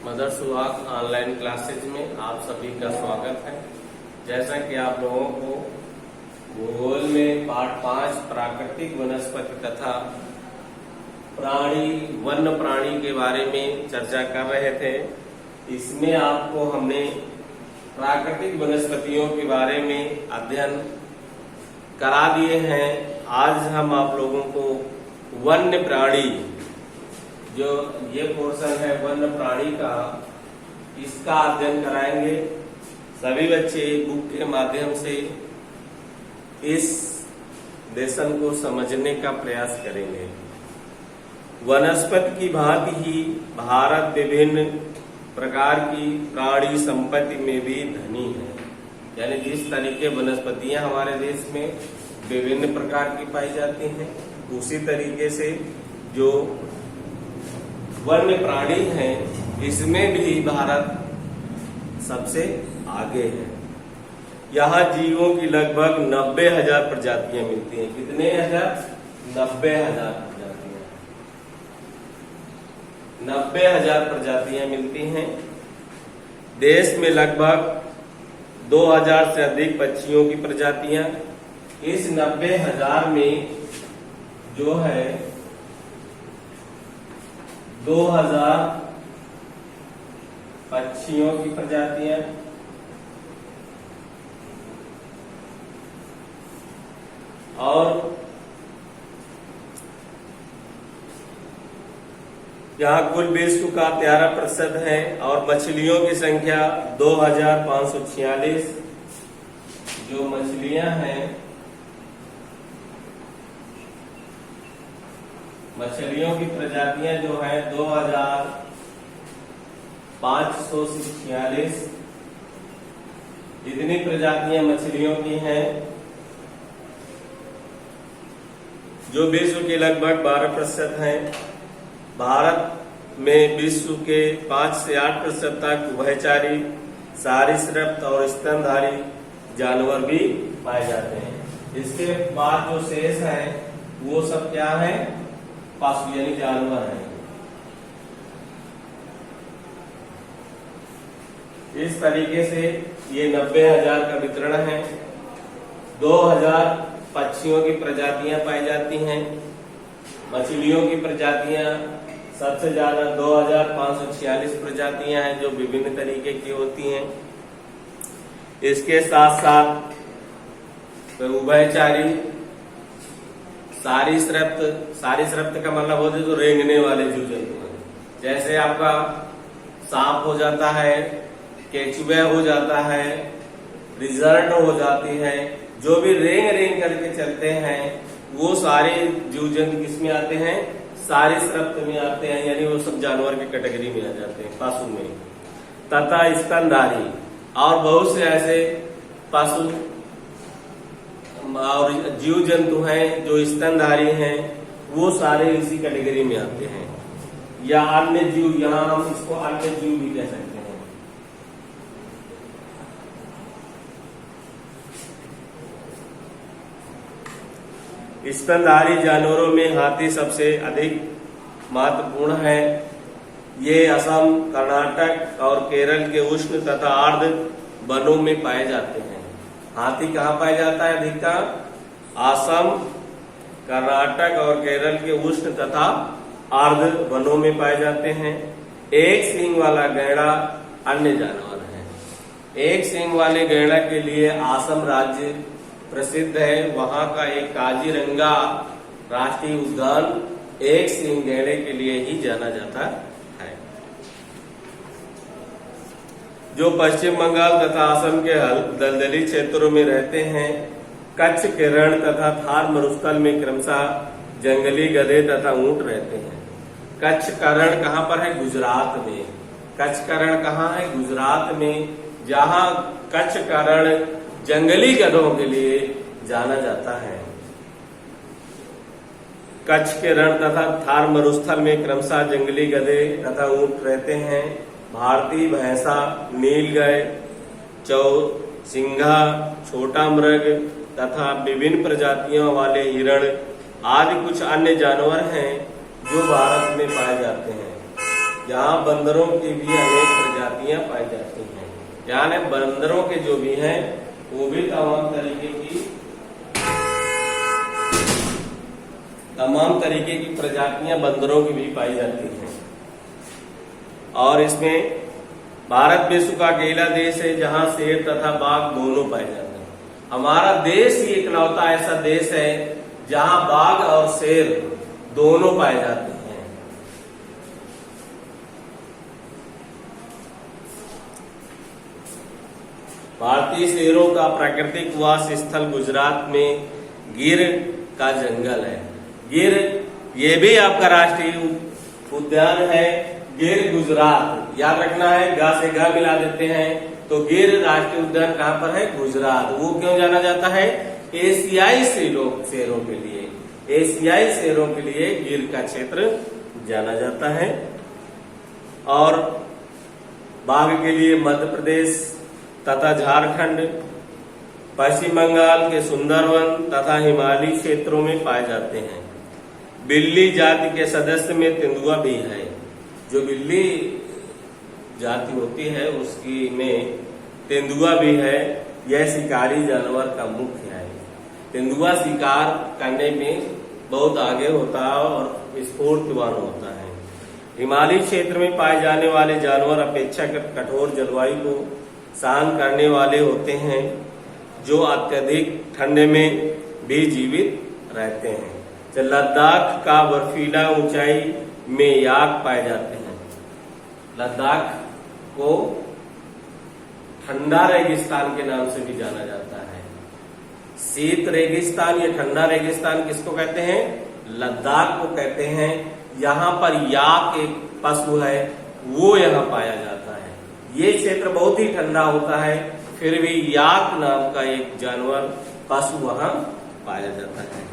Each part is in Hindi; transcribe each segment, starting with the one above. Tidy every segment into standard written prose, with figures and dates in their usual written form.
मदर सुहाग ऑनलाइन क्लासेज में आप सभी का स्वागत है। जैसा कि आप लोगों को भूगोल में पाठ 5 प्राकृतिक वनस्पति तथा वन्य प्राणी के बारे में चर्चा कर रहे थे, इसमें आपको हमने प्राकृतिक वनस्पतियों के बारे में अध्ययन करा दिए हैं। आज हम आप लोगों को वन्य प्राणी, जो ये पोर्शन है वन्य प्राणी का, इसका अध्ययन कराएंगे। सभी बच्चे बुक के माध्यम से इस लेसन को समझने का प्रयास करेंगे। वनस्पति की भांति ही भारत विभिन्न प्रकार की प्राणी संपत्ति में भी धनी है। यानी जिस तरीके वनस्पतियां हमारे देश में विभिन्न प्रकार की पाई जाती हैं, उसी तरीके से जो वन्य प्राणी हैं, इसमें भी भारत सबसे आगे है। यहाँ जीवों की लगभग 90,000 प्रजातियां मिलती हैं। कितने हजार? 90,000 प्रजातियां। 90,000 प्रजातियां मिलती हैं। देश में लगभग 2,000 से अधिक पक्षियों की प्रजातियां। इस 90,000 में जो है 2,000 पक्षियों की प्रजातियां और यहाँ कुल विश्व का 13% है। और मछलियों की संख्या 2,546 जो मछलियां हैं, मछलियों की प्रजातियां जो है 2,546 इतनी प्रजातियां मछलियों की हैं, जो विश्व के लगभग 12% हैं। भारत में विश्व के 5 से 8% तक उभयचरी, सरीसृप और स्तनधारी जानवर भी पाए जाते हैं। इसके बाद जो शेष है वो सब क्या है? पशु यानी जानवर है। इस तरीके से ये 90,000 का वितरण है। 2,000 पक्षियों की प्रजातियां पाई जाती हैं। मछलियों की प्रजातियां सबसे ज्यादा 2,546 प्रजातियां हैं, जो विभिन्न तरीके की होती हैं। इसके साथ साथ उभयचरी, सरीसृप का मतलब होते जो रेंगने वाले जीव जंतु हैं। जैसे आपका सांप हो जाता है, केचुआ हो जाता है, रिजर्ट हो जाती है, जो भी रेंग करके चलते हैं, वो सारे जीव जंतु किसमें आते हैं? सरीसृप में आते हैं। यानी वो सब जानवर की कैटेगरी में आ जाते हैं, पशु में। तथा स्तनधारी और बहुत से ऐसे पशु और जीव जंतु हैं जो स्तनधारी हैं, वो सारे इसी कैटेगरी में आते हैं। या अन्य जीव, यहाँ हम इसको अन्य जीव भी कह सकते हैं। स्तनधारी जानवरों में हाथी सबसे अधिक महत्वपूर्ण है। ये असम, कर्नाटक और केरल के उष्ण तथा आर्द्र वनों में पाए जाते हैं। हाथी कहाँ पाया जाता है अधिकतर? असम, कर्नाटक और केरल के उष्ण तथा आर्द्र वनों में पाए जाते हैं। एक सींग वाला गैंडा अन्य जानवर है। एक सींग वाले गैंडा के लिए असम राज्य प्रसिद्ध है। वहां का एक काजीरंगा राष्ट्रीय उद्यान एक सींग गैंडे के लिए ही जाना जाता है। जो पश्चिम बंगाल तथा असम के दलदली क्षेत्रों में रहते हैं, कच्छ के रण तथा थार मरुस्थल में क्रमशः जंगली गधे तथा ऊंट रहते हैं। कच्छ का रण कहाँ पर है? गुजरात में। कच्छ का रण कहाँ है? गुजरात में, जहाँ कच्छ का रण जंगली गधों के लिए जाना जाता है। कच्छ के रण तथा थार मरुस्थल में क्रमशः जंगली गधे तथा ऊंट रहते हैं। भारतीय भैंसा, नीलगाय, सिंघा, छोटा मृग तथा विभिन्न प्रजातियों वाले हिरण आदि कुछ अन्य जानवर हैं जो भारत में पाए जाते हैं। जहाँ बंदरों की भी अनेक प्रजातियां पाई जाती हैं। यानी बंदरों के जो भी हैं वो भी तमाम तरीके की प्रजातियां बंदरों की भी पाई जाती हैं। और इसमें भारत विश्व का अकेला देश है जहां शेर तथा बाघ दोनों पाए जाते हैं। हमारा देश ही इकलौता ऐसा देश है जहां बाघ और शेर दोनों पाए जाते हैं। भारतीय शेरों का प्राकृतिक वास स्थल गुजरात में गिर का जंगल है। गिर ये भी आपका राष्ट्रीय उद्यान है। गिर गुजरात याद रखना है, गा से गा मिला देते हैं तो गिर राष्ट्रीय उद्यान कहाँ पर है? गुजरात। वो क्यों जाना जाता है? एशियाई शेरों के लिए, एशियाई शेरों के लिए गिर का क्षेत्र जाना जाता है। और बाघ के लिए मध्य प्रदेश तथा झारखंड, पश्चिम बंगाल के सुंदरवन तथा हिमालयी क्षेत्रों में पाए जाते हैं। बिल्ली जाति के सदस्य में तेंदुआ भी है। जो बिल्ली जाति होती है उसकी में तेंदुआ भी है। यह शिकारी जानवर का मुख्य है। तेंदुआ शिकार करने में बहुत आगे होता है और स्फूर्तिवान होता है। हिमालयी क्षेत्र में पाए जाने वाले जानवर अपेक्षाकृत कठोर जलवायु को सहन करने वाले होते हैं, जो अत्यधिक ठंड में भी जीवित रहते हैं। तो लद्दाख का बर्फीला ऊंचाई में याक पाए जाते हैं। लद्दाख को ठंडा रेगिस्तान के नाम से भी जाना जाता है। शीत रेगिस्तान या ठंडा रेगिस्तान किसको कहते हैं? लद्दाख को कहते हैं। यहाँ पर याक एक पशु है, वो यहाँ पाया जाता है। ये क्षेत्र बहुत ही ठंडा होता है, फिर भी याक नाम का एक जानवर पशु वहां पाया जाता है।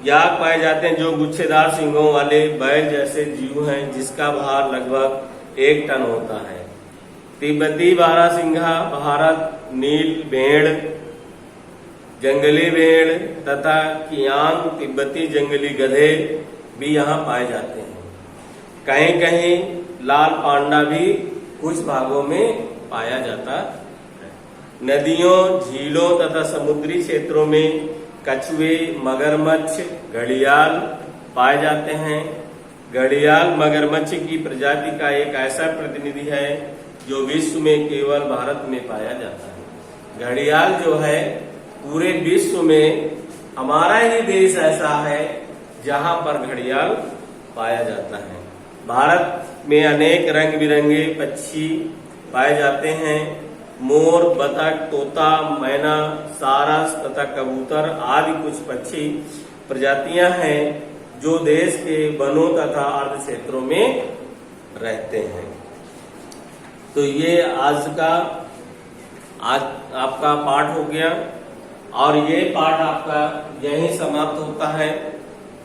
याक पाए जाते हैं जो गुच्छेदार सींगों वाले बैल जैसे जीव हैं, जिसका भार लगभग 1 टन होता है। तिब्बती बारहसिंघा, भारत नील भेड़, जंगली भेड़ तथा कियांग तिब्बती जंगली गधे भी यहाँ पाए जाते हैं। कहीं कहीं लाल पांडा भी कुछ भागों में पाया जाता है। नदियों, झीलों तथा समुद्री क्षेत्रों में कछुए, मगरमच्छ, घड़ियाल पाए जाते हैं। घड़ियाल मगरमच्छ की प्रजाति का एक ऐसा प्रतिनिधि है जो विश्व में केवल भारत में पाया जाता है। घड़ियाल जो है पूरे विश्व में हमारा ही देश ऐसा है जहां पर घड़ियाल पाया जाता है। भारत में अनेक रंग बिरंगे पक्षी पाए जाते हैं। मोर, बतख, तोता, मैना, सारस तथा कबूतर आदि कुछ पक्षी प्रजातियां हैं जो देश के वनों तथा अर्ध क्षेत्रों में रहते हैं। तो ये आज आपका पाठ हो गया और ये पाठ आपका यहीं समाप्त होता है।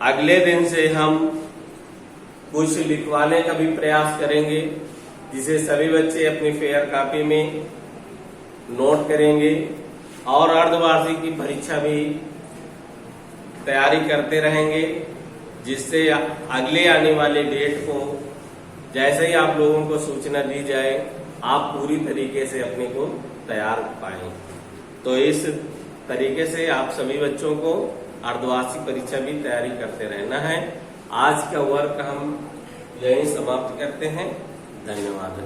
अगले दिन से हम कुछ लिखवाने का भी प्रयास करेंगे, जिसे सभी बच्चे अपनी फेयर कॉपी में नोट करेंगे और अर्धवार्षिक की परीक्षा भी तैयारी करते रहेंगे, जिससे अगले आने वाले डेट को जैसे ही आप लोगों को सूचना दी जाए आप पूरी तरीके से अपने को तैयार पाएं। तो इस तरीके से आप सभी बच्चों को अर्धवार्षिक परीक्षा भी तैयारी करते रहना है। आज का वर्क हम यहीं समाप्त करते हैं। धन्यवाद।